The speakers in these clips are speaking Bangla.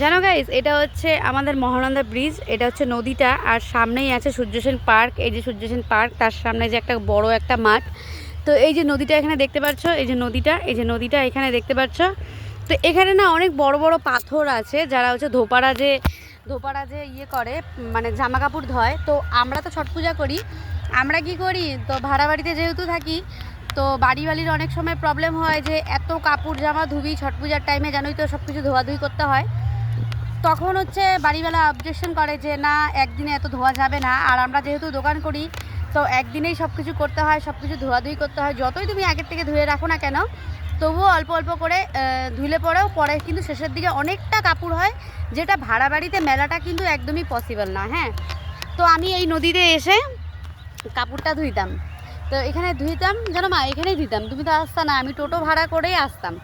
জানো গাইস, এটা হচ্ছে আমাদের মহানন্দা ব্রিজ। এটা হচ্ছে নদীটা, আর সামনেই আছে সূর্যসেন পার্ক। এই যে সূর্যসেন পার্ক, তার সামনে যে একটা বড় একটা মাঠ। তো এই যে নদীটা এখানে দেখতে পাচ্ছ, এই যে নদীটা এখানে দেখতে পাচ্ছ। তো এখানে না অনেক বড় বড় পাথর আছে, যারা হচ্ছে ধোপারা যে ইয়ে করে, মানে জামা কাপড় ধোয়। তো আমরা তো ছট পূজা করি, আমরা কি করি, তো ভাড়া বাড়িতে যেহেতু থাকি, তো বাড়ির অনেক সময় প্রবলেম হয় যে এত কাপড় জামা ধুবি ছট পূজার টাইমে, জানোই তো সব কিছু ধোয়াধুয়ি করতে হয়। তখন হচ্ছে বাড়িওয়ালা অবজেকশন করে যে না, একদিনে এত ধোয়া যাবে না। আর আমরা যেহেতু দোকান করি, তো একদিনেই সব কিছু করতে হয়, সব কিছু ধোয়াধুয়ি করতে হয়। যতই তুমি আগের থেকে ধুয়ে রাখো না কেন, তবুও অল্প অল্প করে ধুলে পরে কিন্তু শেষের দিকে অনেকটা কাপড় হয়, যেটা ভাড়া বাড়িতে মেলাটা কিন্তু একদমই পসিবল না। হ্যাঁ, তো আমি এই নদীতে এসে কাপড়টা ধুইতাম। তো এখানে ধুইতাম, জানো মা, এখানেই ধুইতাম। তুমি তো আসতা না, আমি টোটো ভাড়া করেই আসতাম।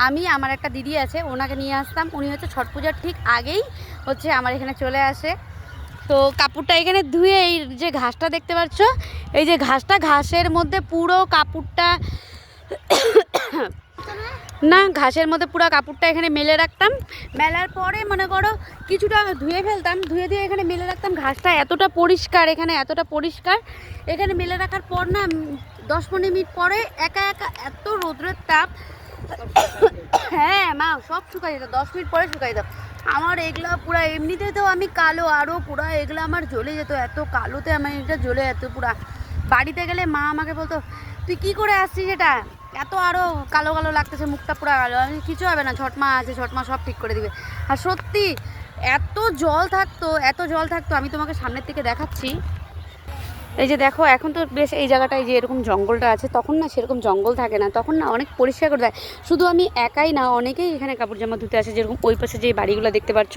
আমি, আমার একটা দিদি আছে, ওনাকে নিয়ে আসতাম। উনি হচ্ছে ছট পূজার ঠিক আগেই হচ্ছে আমার এখানে চলে আসে। তো কাপড়টা এখানে ধুয়ে, এই যে ঘাসটা দেখতে পাচ্ছ, এই যে ঘাসের মধ্যে পুরো কাপড়টা না, ঘাসের মধ্যে পুরো কাপড়টা এখানে মেলে রাখতাম। মেলার পরে মনে করো কিছুটা ধুয়ে ফেলতাম, ধুয়ে এখানে মেলে রাখতাম। ঘাসটা এতটা পরিষ্কার, এতটা পরিষ্কার। এখানে মেলে রাখার পর না 10-15 মিনিট পরে একা এত রোদ্রের তাপ, হ্যাঁ মা, সব শুকাই যেত। 10 মিনিট পরে শুকাই যেত। আমার এগুলা পুরো, এমনিতেই তো আমি কালো, আরও পুরো এগুলো আমার জ্বলে যেত। এত কালোতে আমার এটা জ্বলে যেত পুরো। বাড়িতে গেলে মা আমাকে বলতো, তুই কি করে আসছিস, এটা এত আরও কালো কালো লাগতেছে, মুখটা পুরো কালো। আমি, কিছু হবে না, ছটমা আছে, ছটমা সব ঠিক করে দিবে। আর সত্যি এত জল থাকতো, আমি তোমাকে সামনের থেকে দেখাচ্ছি। এই যে দেখো, এখন তো বেশ এই জায়গাটায় যে এরকম জঙ্গলটা আছে, তখন না সেরকম জঙ্গল থাকে না, তখন না অনেক পরিষ্কার করে দেয়। শুধু আমি একাই না, অনেকেই এখানে কাপড় জামা ধুতে আসে। যেরকম ওই পাশে যে বাড়িগুলো দেখতে পাচ্ছ,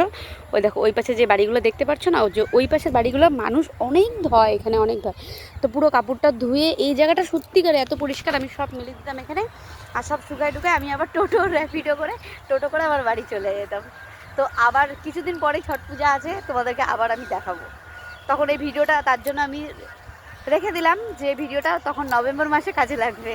ওই দেখো ওই পাশে যে বাড়িগুলো দেখতে পাচ্ছ না, ওই পাশের বাড়িগুলো মানুষ অনেক ধয়, এখানে অনেক ধয়। তো পুরো কাপড়টা ধুয়ে এই জায়গাটা সত্যিকারে এত পরিষ্কার, আমি সব মিলে দিতাম এখানে। আর সব শুকায় টুকায় আমি আবার টোটো করে আবার বাড়ি চলে যেতাম। তো আবার কিছুদিন পরে ছট পূজা আছে, তোমাদেরকে আবার আমি দেখাবো। তখন এই ভিডিওটা, তার জন্য আমি রেখে দিলাম যে ভিডিওটা তখন নভেম্বর মাসে কাজে লাগবে।